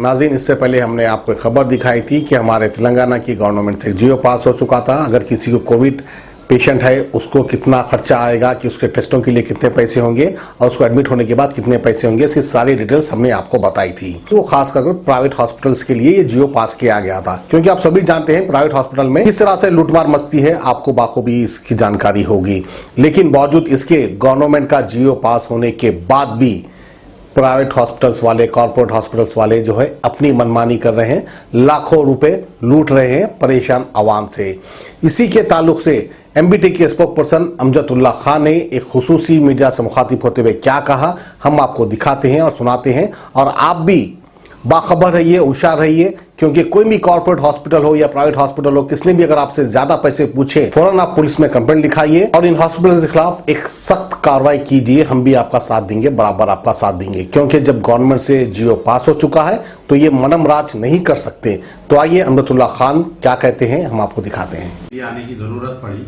नाज़रीन, इससे पहले हमने आपको एक खबर दिखाई थी कि हमारे तेलंगाना की गवर्नमेंट से जियो पास हो चुका था। अगर किसी को कोविड पेशेंट है उसको कितना खर्चा आएगा, कि उसके टेस्टों के लिए कितने पैसे होंगे और उसको एडमिट होने के बाद कितने पैसे होंगे, इसकी सारी डिटेल्स हमने आपको बताई थी। तो खास करके प्राइवेट हॉस्पिटल्स के लिए ये जियो पास किया गया था, क्योंकि आप सभी जानते हैं प्राइवेट हॉस्पिटल में किस तरह से लूटमार मचती है, आपको बाखूबी इसकी जानकारी होगी। लेकिन बावजूद इसके गवर्नमेंट का जियो पास होने के बाद भी प्राइवेट हॉस्पिटल्स वाले, कॉर्पोरेट हॉस्पिटल्स वाले जो है अपनी मनमानी कर रहे हैं, लाखों रुपए लूट रहे हैं परेशान आवाम से। इसी के ताल्लुक से एमबीटी के स्पोक पर्सन अमजदुल्ला खान ने एक खुसूसी मीडिया से मुखातिब होते हुए क्या कहा, हम आपको दिखाते हैं और सुनाते हैं। और आप भी बाखबर रहिए, होशियार रहिए, क्योंकि कोई भी कॉर्पोरेट हॉस्पिटल हो या प्राइवेट हॉस्पिटल हो, किसने भी अगर आपसे ज्यादा पैसे पूछे, फौरन आप पुलिस में कंप्लेंट लिखाइए और इन हॉस्पिटल के खिलाफ एक सख्त कार्रवाई कीजिए। हम भी आपका साथ देंगे, बराबर आपका साथ देंगे, क्योंकि जब गवर्नमेंट से जियो पास हो चुका है तो ये मनम राज नहीं कर सकते। तो आइए अमजदुल्ला खान क्या कहते हैं, हम आपको दिखाते हैं। ये आने की जरूरत पड़ी।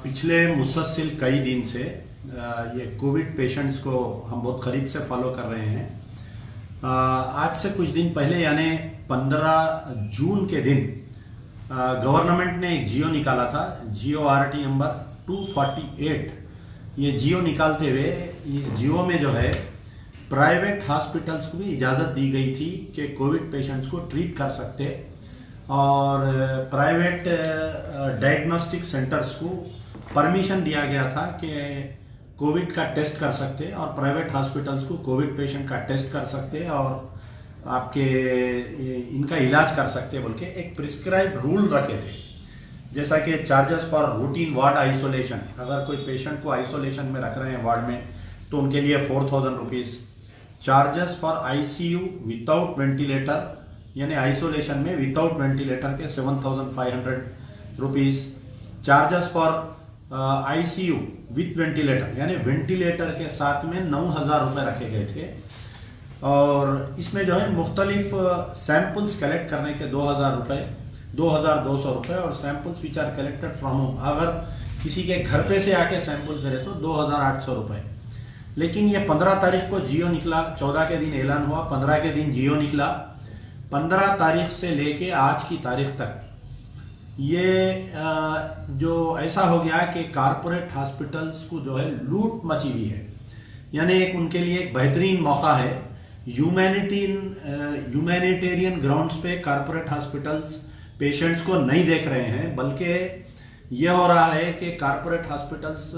पिछले मुसलसल कई दिन से ये कोविड पेशेंट्स को हम बहुत करीब से फॉलो कर रहे हैं। आज से कुछ दिन पहले यानी 15 जून के दिन गवर्नमेंट ने एक जियो निकाला था, जियो आरटी नंबर 248। ये जियो निकालते हुए इस जियो में जो है प्राइवेट हॉस्पिटल्स को भी इजाज़त दी गई थी कि कोविड पेशेंट्स को ट्रीट कर सकते और प्राइवेट डायग्नोस्टिक सेंटर्स को परमिशन दिया गया था कि कोविड का टेस्ट कर सकते और प्राइवेट हॉस्पिटल्स को कोविड पेशेंट का टेस्ट कर सकते और आपके इनका इलाज कर सकते बोल के एक प्रिस्क्राइब रूल रखे थे। जैसा कि charges for routine ward isolation, अगर कोई पेशेंट को आइसोलेशन में रख रहे हैं वार्ड में तो उनके लिए 4000 rupees. Charges for ICU without ventilator, यानी आइसोलेशन में विदाउट वेंटिलेटर के 7500 rupees. Charges for ICU with ventilator, यानी वेंटिलेटर के साथ में 9000 रुपये रखे गए थे। और इसमें जो है मुख्तलिफ सैंपल्स कलेक्ट करने के 2000 रुपये, 2200 रुपये और samples which are collected from home, अगर किसी के घर पे से आके सैंपल करे तो 2800 रुपये। लेकिन ये 15 तारीख को जियो निकला, 14 के दिन ऐलान हुआ, 15 के दिन जियो निकला। 15 तारीख से लेके आज की तारीख तक ये जो ऐसा हो गया कि कारपोरेट हॉस्पिटल्स को जो है लूट मची हुई है। यानी एक उनके लिए एक बेहतरीन मौका है। ह्यूमैनिटेरियन ग्राउंड्स पे कारपोरेट हॉस्पिटल्स पेशेंट्स को नहीं देख रहे हैं, बल्कि ये हो रहा है कि कारपोरेट हॉस्पिटल्स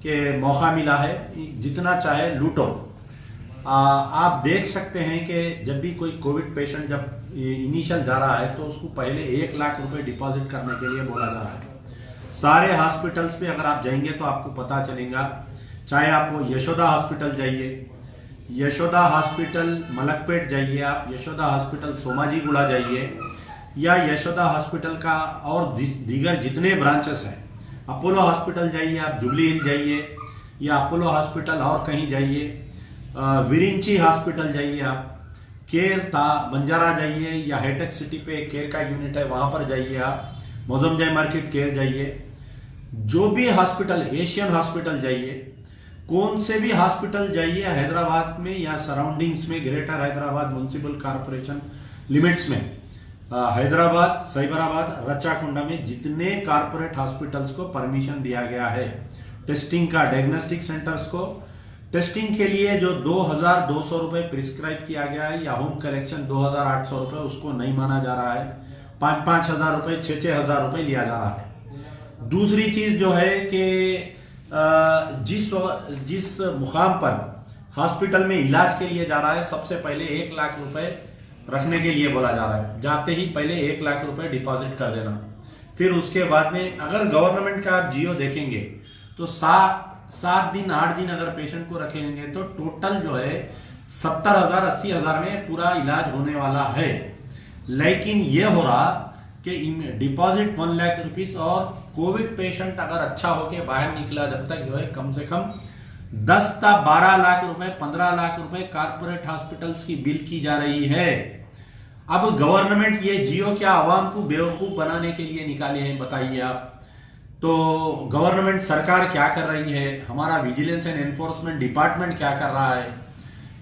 के मौका मिला है, जितना चाहे लूटो। आप देख सकते हैं कि जब भी कोई कोविड पेशेंट जब इनिशियल जा रहा है तो उसको पहले 1 लाख रुपए डिपॉजिट करने के लिए बोला जा रहा है। सारे हॉस्पिटल्स पे अगर आप जाएंगे तो आपको पता चलेगा, चाहे आप वो यशोदा हॉस्पिटल जाइए, यशोदा हॉस्पिटल मलकपेट जाइए, आप यशोदा हॉस्पिटल सोमाजीगुड़ा जाइए, या यशोदा हॉस्पिटल का और दीगर जितने ब्रांचेस हैं, अपोलो हॉस्पिटल जाइए, आप जुबली हिल जाइए, या अपोलो हॉस्पिटल और कहीं जाइए, विरिंची हॉस्पिटल जाइए, आप केयर बंजारा जाइए, या हाईटेक सिटी पे केयर का यूनिट है वहां पर जाइए, आप मोजमजाई मार्केट केयर जाइए, जो भी हॉस्पिटल, एशियन हॉस्पिटल जाइए, कौन से भी हॉस्पिटल जाइए हैदराबाद में या सराउंडिंग्स में, greater Hyderabad municipal corporation limits में, हैदराबाद, साइबराबाद, रच्चाकुंडा में जितने कॉर्पोरेट हॉस्पिटल्स को परमिशन दिया गया है टेस्टिंग का, डायग्नोस्टिक सेंटर्स को टेस्टिंग के लिए जो 2200 रुपये प्रिस्क्राइब किया गया है, या होम कलेक्शन 2800 रुपये, उसको नहीं माना जा रहा है। 5-5000 रुपये, 6-6000 रुपये लिया जा रहा है। दूसरी चीज जो है कि जिस मुकाम पर हॉस्पिटल में इलाज के लिए जा रहा है, सबसे पहले 1 लाख रुपए रखने के लिए बोला जा रहा है। जाते ही पहले 1 लाख रुपए डिपॉजिट कर देना, फिर उसके बाद में अगर गवर्नमेंट का आप जियो देखेंगे तो 7 दिन 8 दिन अगर पेशेंट को रखेंगे तो टोटल जो है 70,000-80,000 में पूरा इलाज होने वाला है। लेकिन ये हो रहा कि डिपॉजिट 1 लाख रुपीस और कोविड पेशेंट अगर अच्छा होके बाहर निकला जब तक जो है कम से कम 10 से 12 लाख रुपए, 15 लाख रुपए कारपोरेट हॉस्पिटल्स की बिल की जा रही है। अब गवर्नमेंट ये जियो क्या आवाम को बेवकूफ बनाने के लिए निकाले हैं, बताइए आप। तो गवर्नमेंट सरकार क्या कर रही है, हमारा विजिलेंस एंड एनफोर्समेंट डिपार्टमेंट क्या कर रहा है,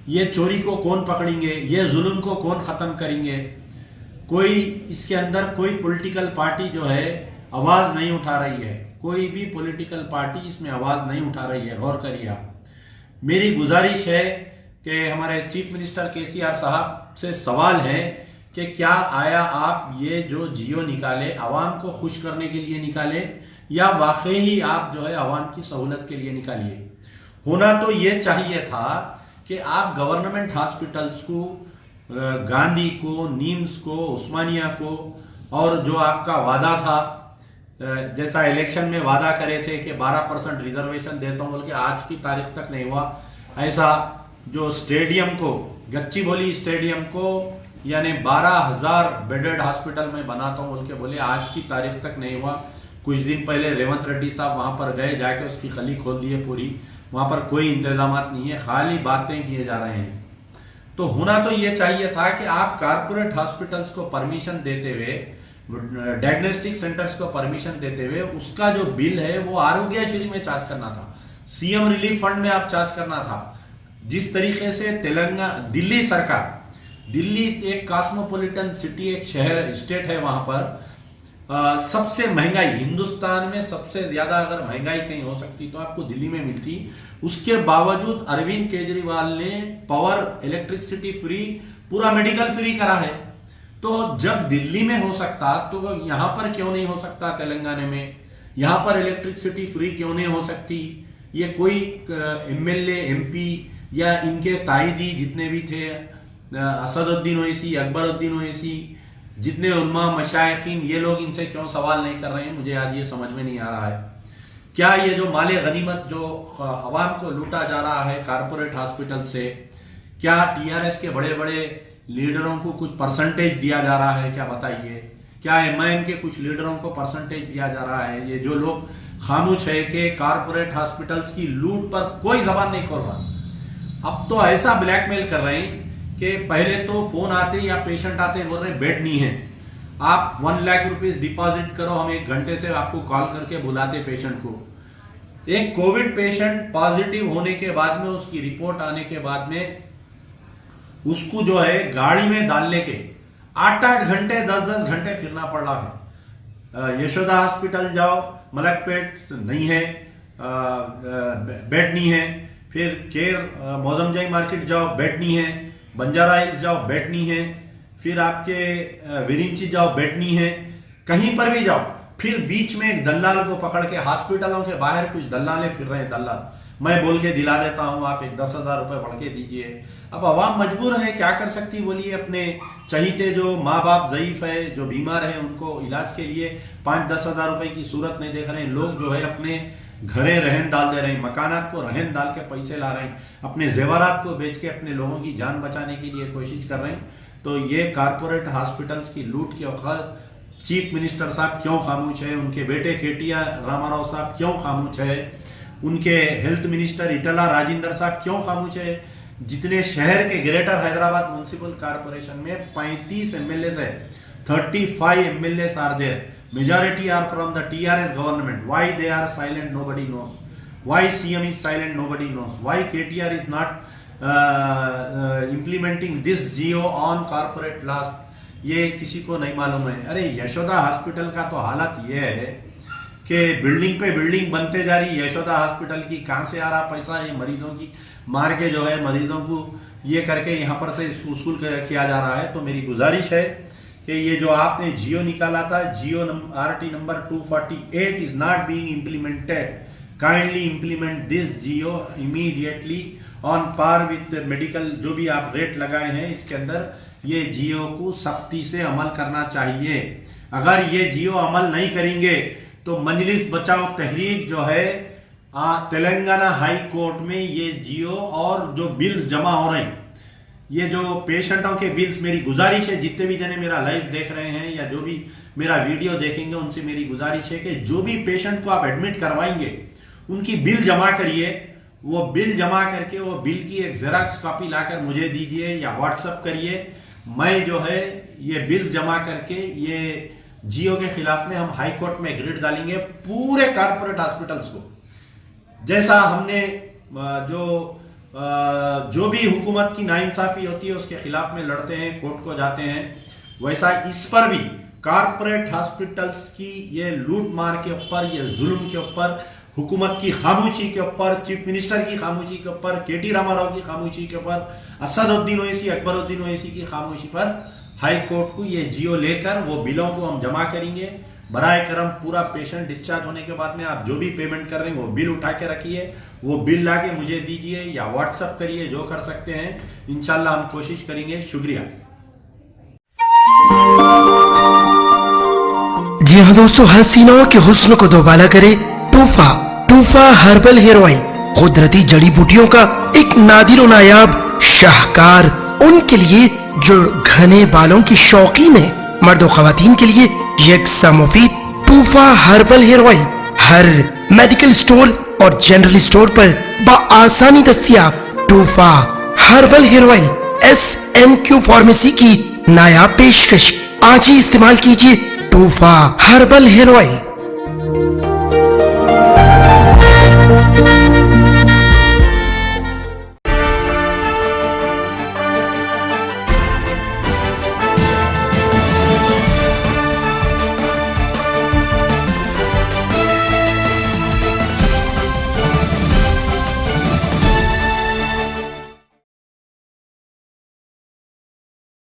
ये चोरी को कौन पकड़ेंगे, ये जुल्म को कौन खत्म करेंगे। कोई इसके अंदर कोई पॉलिटिकल पार्टी जो है आवाज नहीं उठा रही है, कोई भी पॉलिटिकल पार्टी इसमें आवाज नहीं उठा रही है। गौर करिए आप। मेरी गुजारिश है कि हमारे चीफ मिनिस्टर केसीआर साहब से सवाल है कि क्या आया आप ये जो जियो निकाले आवाम को खुश करने के लिए निकाले या वाकई ही आप जो है आवाम की सहूलत के लिए निकालिए। होना तो ये चाहिए था कि आप गवर्नमेंट हॉस्पिटल्स को, गांधी को, नीम्स को, उस्मानिया को, और जो आपका वादा था, जैसा इलेक्शन में वादा करे थे कि 12% रिजर्वेशन देता हूं, बल्कि आज की तारीख तक नहीं हुआ। ऐसा जो स्टेडियम को, गच्चीबौली स्टेडियम को यानी 12,000 बेडेड हॉस्पिटल में बनाता हूं बोल के बोले, आज की तारीख तक नहीं हुआ। कुछ दिन पहले रेवंत रेड्डी साहब वहां पर गए, जाके उसकी खली खोल दी है पूरी। वहां पर कोई इंतजाम नहीं है, खाली बातें किए जा रहे हैं। तो होना तो ये चाहिए था कि आप कारपोरेट हॉस्पिटल्स को परमिशन देते हुए, डायग्नोस्टिक सेंटर्स को परमिशन देते हुए, उसका जो बिल है वो आरोग्यश्री में चार्ज करना था, सीएम रिलीफ फंड में आप चार्ज करना था। जिस तरीके से तेलंगाना, दिल्ली सरकार, दिल्ली एक कॉस्मोपॉलिटन सिटी, एक शहर, स्टेट है, वहां पर सबसे महंगाई, हिंदुस्तान में सबसे ज्यादा अगर महंगाई कहीं हो सकती तो आपको दिल्ली में मिलती। उसके बावजूद अरविंद केजरीवाल ने पावर, इलेक्ट्रिसिटी फ्री, पूरा मेडिकल फ्री करा है। तो जब दिल्ली में हो सकता तो यहां पर क्यों नहीं हो सकता? तेलंगाना में यहां पर इलेक्ट्रिसिटी फ्री क्यों नहीं हो सकती? ये कोई एमएलए, एमपी या इनके ताइदी जितने भी थे, असदुद्दीन ओवैसी, अकबरुद्दीन ओवैसी, जितने उलमा, मशाइखीन, ये लोग इनसे क्यों सवाल नहीं कर रहे हैं? मुझे आज ये समझ में नहीं आ रहा है। क्या ये जो माले गनीमत जो अवाम को लूटा जा रहा है कारपोरेट हॉस्पिटल से, क्या टीआरएस के बड़े बड़े लीडरों को कुछ परसेंटेज दिया जा रहा है? क्या बताइए। क्या एमआईएम के कुछ लीडरों को परसेंटेज दिया जा रहा है? ये जो लोग खामोश है कि कारपोरेट हॉस्पिटल्स की लूट पर कोई जबान नहीं खोल रहा। अब तो ऐसा ब्लैकमेल कर रहे हैं कि पहले तो फोन आते या पेशेंट आते बोल रहे बेड नहीं है, आप 1 लाख रुपीस डिपॉजिट करो, हम 1 घंटे से आपको कॉल करके बुलाते पेशेंट को। एक कोविड पेशेंट पॉजिटिव होने के बाद में, उसकी रिपोर्ट आने के बाद में, उसको जो है गाड़ी में डालने के 8-8 घंटे, 10-10 घंटे फिरना पड़ रहा है। यशोदा हॉस्पिटल जाओ, मलकपेट नहीं है, बेड नहीं है। फिर केर मौजमजाई मार्केट जाओ, बेड नहीं है। बंजारा हिल्स जाओ, बेड नहीं है। फिर आपके विरिंची जाओ, बेड नहीं है। कहीं पर भी जाओ, फिर बीच में एक दल्लाल को पकड़ के, हॉस्पिटलों के बाहर कुछ दल्लाले फिर रहे हैं, दल्लाल, मैं बोल के दिला देता हूं, आप एक 10,000 रुपए बढ़ के दीजिए। अब अवाम मजबूर है, क्या कर सकती बोलिए। अपने चहीते जो माँ बाप ज़ईफ है, जो बीमार है, उनको इलाज के लिए 5-10 हज़ार रुपए की सूरत नहीं देख रहे हैं। लोग जो है अपने घरे रहन डाल दे रहे हैं, मकानात को रहन डाल के पैसे ला रहे हैं, अपने जेवरात को बेच के अपने लोगों की जान बचाने के लिए कोशिश कर रहे हैं। तो ये कारपोरेट हॉस्पिटल्स की लूट के वक्त चीफ मिनिस्टर साहब क्यों खामोश है? उनके बेटे केटीआर रामाराव साहब क्यों खामोश है? उनके हेल्थ मिनिस्टर इटला राजेंद्र साहब क्यों खामोश है? जितने शहर के ग्रेटर हैदराबाद म्युनिसिपल कॉर्पोरेशन में 35 एमएलए है, 35 MLA are there, majority are from the TRS government. Why they are silent? Nobody knows. Why CM is silent? Nobody knows. Why KTR is not implementing this GO on corporate laws? ये किसी को नहीं मालूम है। अरे Yashoda hospital का तो हालत ये है कि बिल्डिंग पे बिल्डिंग बनते जा रही। यशोदा हॉस्पिटल की कहां से आ रहा पैसा? ये मरीजों की मार के जो है, मरीजों को ये करके यहाँ पर से इसको वसूल किया जा रहा है। तो मेरी गुजारिश है कि ये जो आपने जियो निकाला था, GO RT number 248 is not being implemented. Kindly implement this GO immediately on par with medical. जो भी आप रेट लगाए हैं इसके अंदर ये जियो को सख्ती से अमल करना चाहिए। अगर ये जियो अमल नहीं करेंगे तो मजलिस बचाओ तहरीक जो है तेलंगाना हाई कोर्ट में ये जियो और जो बिल्स जमा हो रहे हैं, ये जो पेशेंटों के बिल्स, मेरी गुजारिश है जितने भी जने मेरा लाइव देख रहे हैं या जो भी मेरा वीडियो देखेंगे उनसे मेरी गुजारिश है कि जो भी पेशेंट को आप एडमिट करवाएंगे उनकी बिल जमा करिए। वो बिल जमा करके वो बिल की एक जेरॉक्स कॉपी लाकर मुझे दीजिए या व्हाट्सअप करिए। मैं जो है ये बिल जमा करके ये जियो के खिलाफ में हम हाई कोर्ट में ग्रिड डालेंगे पूरे कारपोरेट हॉस्पिटल्स को। जैसा हमने जो जो भी हुकूमत की नाइंसाफी होती है उसके खिलाफ में लड़ते हैं, कोर्ट को जाते हैं, वैसा इस पर भी कारपोरेट हॉस्पिटल्स की ये लूट मार के ऊपर, ये जुल्म के ऊपर, हुकूमत की खामोशी के ऊपर, चीफ मिनिस्टर की खामोशी के ऊपर, केटी रामाराव की खामोशी के ऊपर, असदुद्दीन ओवैसी, अकबरुद्दीन ओवैसी की खामोशी पर हाई कोर्ट को ये जियो लेकर वो बिलों को हम जमा करेंगे। बराए करम पूरा पेशेंट डिस्चार्ज होने के बाद में आप जो भी पेमेंट कर रहे हैं वो बिल उठा के रखिए, वो बिल लाके मुझे दीजिए या व्हाट्सएप करिए, जो कर सकते हैं इंशाल्लाह हम कोशिश करेंगे। शुक्रिया। जी हाँ दोस्तों, हसीनाओं के हुस्न को दोबाला करे टूफा। टूफा हर्बल हेयर ऑयल कुदरती जड़ी बूटियों का एक नादिर और नायाब शाहकार उनके लिए जो घने बालों की शौकीन है। मर्द और खवातीन के लिए यकसा मुफीद टूफा हर्बल हेयर ऑयल हर मेडिकल स्टोर और जनरल स्टोर पर बआसानी दस्तयाब। टूफा herbal hair oil SMQ pharmacy की नायाब पेशकश। आज ही इस्तेमाल कीजिए टूफा हर्बल हेयर ऑयल।